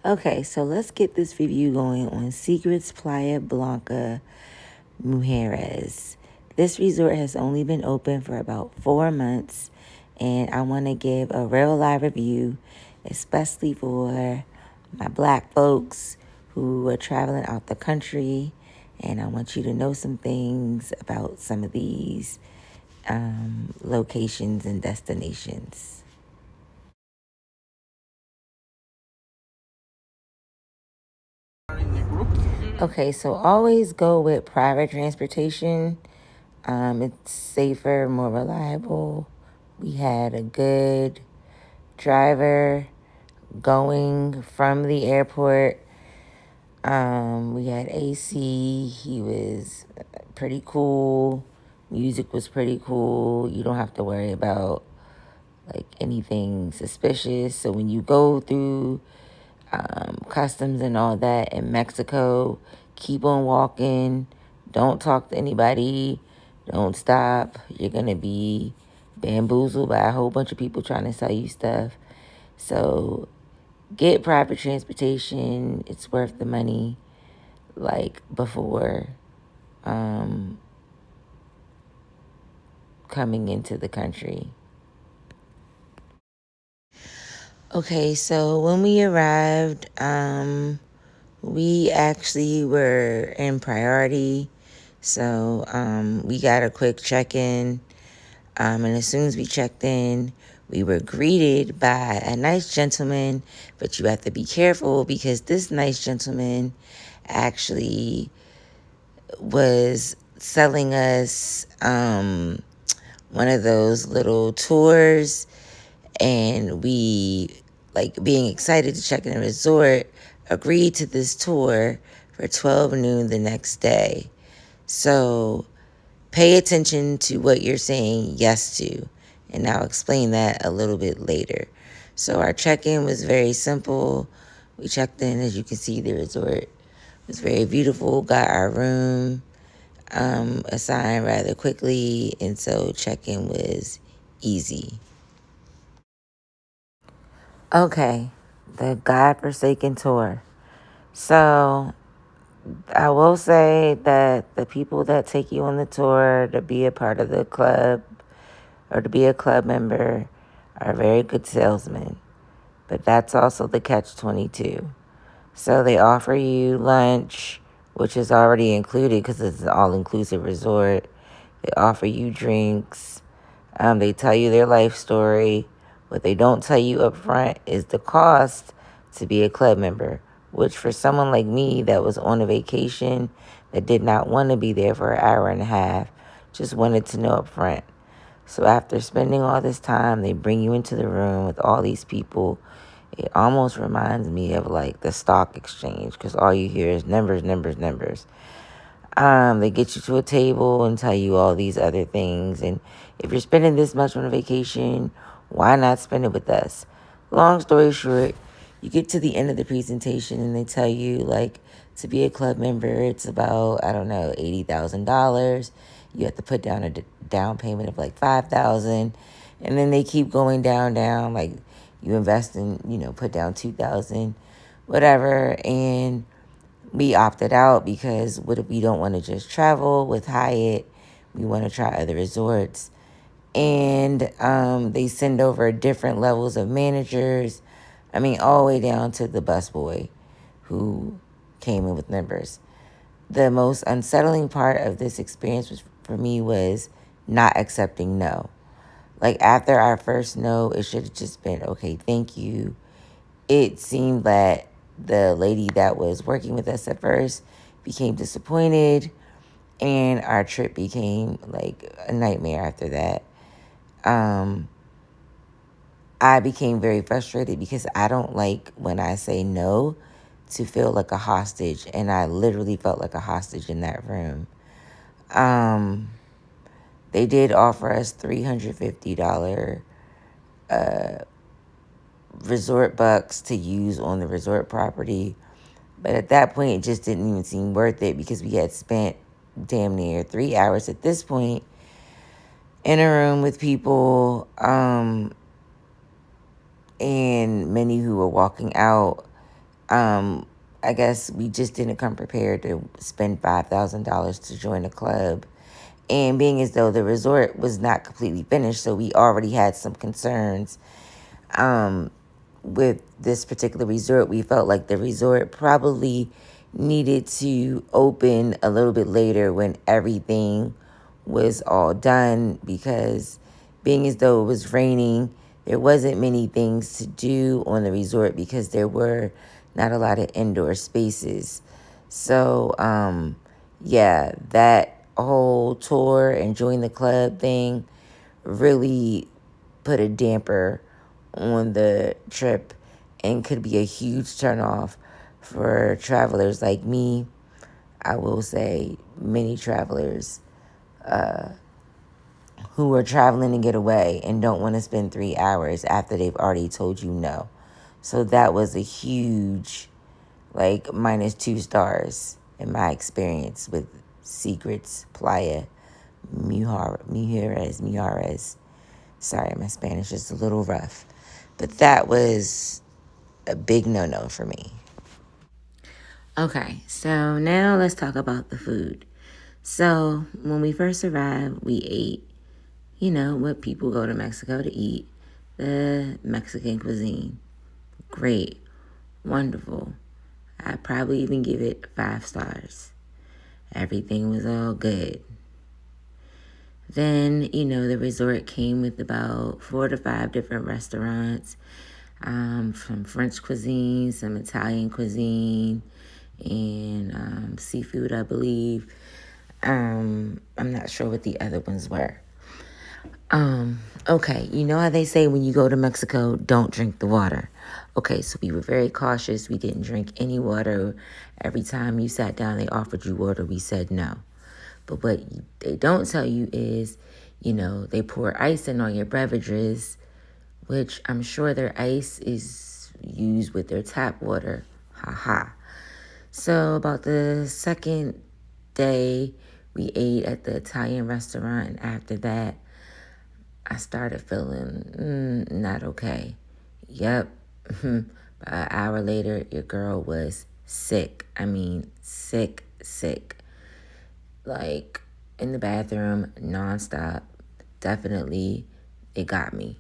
Okay, so let's get this review going on Secrets Playa Blanca Mujeres. This resort has only been open for about 4 months, and I want to give a real live review, especially for my black folks who are traveling out the country. And I want you to know some things about some of these locations and destinations. Okay, so always go with private transportation. It's safer, more reliable. We had a good driver going from the airport. We had AC. He was pretty cool. Music was pretty cool. You don't have to worry about like anything suspicious. So when you go through customs and all that in Mexico, keep on walking. Don't talk to anybody. Don't stop. You're going to be bamboozled by a whole bunch of people trying to sell you stuff. So get private transportation. It's worth the money, like before coming into the country. Okay, so when we arrived, we actually were in priority. So we got a quick check-in. And as soon as we checked in, we were greeted by a nice gentleman. But you have to be careful because this nice gentleman actually was selling us one of those little tours, and we, like being excited to check in the resort, agreed to this tour for 12 noon the next day. So pay attention to what you're saying yes to, and I'll explain that a little bit later. So our check-in was very simple. We checked in, as you can see, the resort was very beautiful, got our room assigned rather quickly, and so check-in was easy. Okay, the godforsaken tour. So I will say that the people that take you on the tour to be a part of the club or to be a club member are very good salesmen. But that's also the catch 22. So they offer you lunch, which is already included because it's an all-inclusive resort. They offer you drinks. They tell you their life story. What they don't tell you up front is the cost to be a club member, which for someone like me that was on a vacation, that did not want to be there for an hour and a half, just wanted to know up front. So after spending all this time, they bring you into the room with all these people. It almost reminds me of like the stock exchange because all you hear is numbers, numbers, numbers. They get you to a table and tell you all these other things. And if you're spending this much on a vacation, why not spend it with us? Long story short, you get to the end of the presentation and they tell you, like, to be a club member, it's about, I don't know, $80,000. You have to put down a down payment of like $5,000. And then they keep going down, like you invest in, put down $2,000, whatever. And we opted out because what if we don't want to just travel with Hyatt? We want to try other resorts. And they send over different levels of managers. I mean, all the way down to the busboy who came in with numbers. The most unsettling part of this experience for me was not accepting no. Like after our first no, it should have just been, okay, thank you. It seemed that the lady that was working with us at first became disappointed, and our trip became like a nightmare after that. I became very frustrated because I don't like when I say no to feel like a hostage, and I literally felt like a hostage in that room. They did offer us $350 resort bucks to use on the resort property. But at that point, it just didn't even seem worth it because we had spent damn near 3 hours at this point in a room with people, and many who were walking out. Um, I guess we just didn't come prepared to spend $5,000 to join a club. And being as though the resort was not completely finished, so we already had some concerns. Um, with this particular resort, we felt like the resort probably needed to open a little bit later when everything was all done, because being as though it was raining, there wasn't many things to do on the resort because there were not a lot of indoor spaces. So, yeah, that whole tour and join the club thing really put a damper on the trip and could be a huge turnoff for travelers like me. I will say many travelers who are traveling to get away and don't want to spend 3 hours after they've already told you no. So that was a huge, like, -2 stars in my experience with Secrets, Playa, Mujeres. Sorry, my Spanish is a little rough. But that was a big no-no for me. Okay, so now let's talk about the food. So when we first arrived, we ate, what people go to Mexico to eat, the Mexican cuisine. Great, wonderful. I'd probably even give it 5 stars. Everything was all good. Then, the resort came with about 4 to 5 different restaurants, from French cuisine, some Italian cuisine, and seafood, I believe. I'm not sure what the other ones were. Okay, you know how they say when you go to Mexico, don't drink the water. Okay, so we were very cautious. We didn't drink any water. Every time you sat down, they offered you water. We said no. But what they don't tell you is, they pour ice in all your beverages, which I'm sure their ice is used with their tap water. Ha ha. So about the second day, we ate at the Italian restaurant, and after that, I started feeling not okay. Yep. About an hour later, your girl was sick. I mean, sick, sick. Like, in the bathroom, nonstop. Definitely, it got me.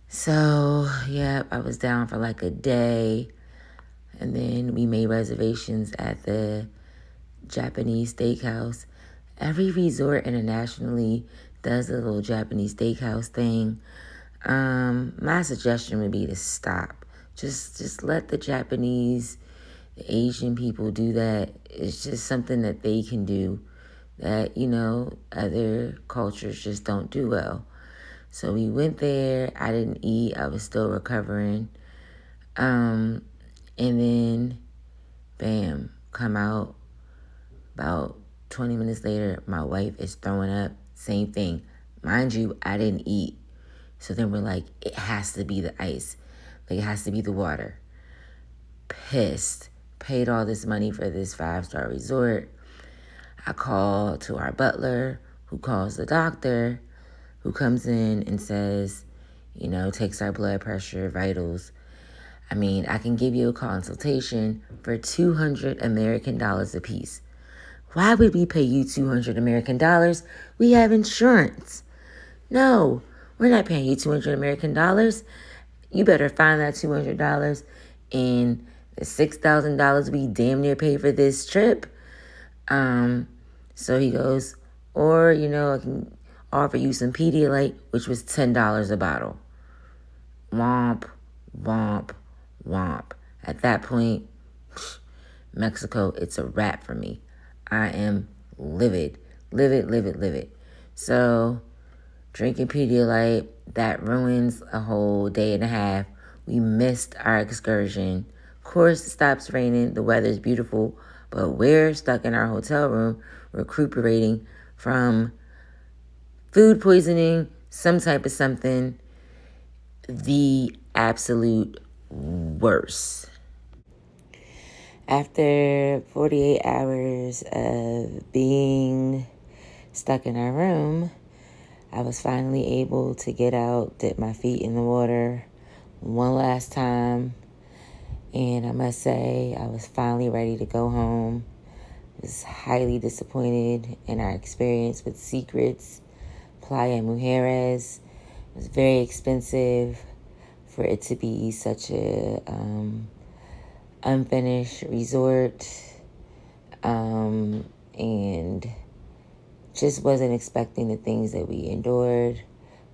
So, yeah, I was down for like a day. And then we made reservations at the Japanese steakhouse. Every resort internationally does a little Japanese steakhouse thing. My suggestion would be to stop. Just let the Japanese, the Asian people do that. It's just something that they can do that, other cultures just don't do well. So we went there. I didn't eat. I was still recovering. And then, bam, come out. About 20 minutes later, my wife is throwing up. Same thing. Mind you, I didn't eat. So then we're like, it has to be the ice. Like, it has to be the water. Pissed. Paid all this money for this 5-star resort. I call to our butler, who calls the doctor, who comes in and says, takes our blood pressure, vitals. I mean, I can give you a consultation for 200 American dollars a piece. Why would we pay you 200 American dollars? We have insurance. No, we're not paying you 200 American dollars. You better find that $200 in the $6,000 we damn near paid for this trip. So he goes, or, I can offer you some Pedialyte, which was $10 a bottle. Womp, womp, womp. At that point, Mexico, it's a wrap for me. I am livid. Livid. So, drinking Pedialyte, that ruins a whole day and a half. We missed our excursion. Of course, it stops raining. The weather's beautiful. But we're stuck in our hotel room recuperating from food poisoning, some type of something. The absolute worst. After 48 hours of being stuck in our room, I was finally able to get out, dip my feet in the water one last time, And I must say, I was finally ready to go home. I was highly disappointed in our experience with Secrets, Playa, Mujeres. It was very expensive for it to be such a unfinished resort, and just wasn't expecting the things that we endured.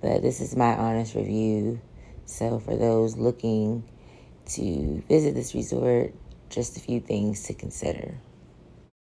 But this is my honest review. So for those looking to visit this resort, just a few things to consider.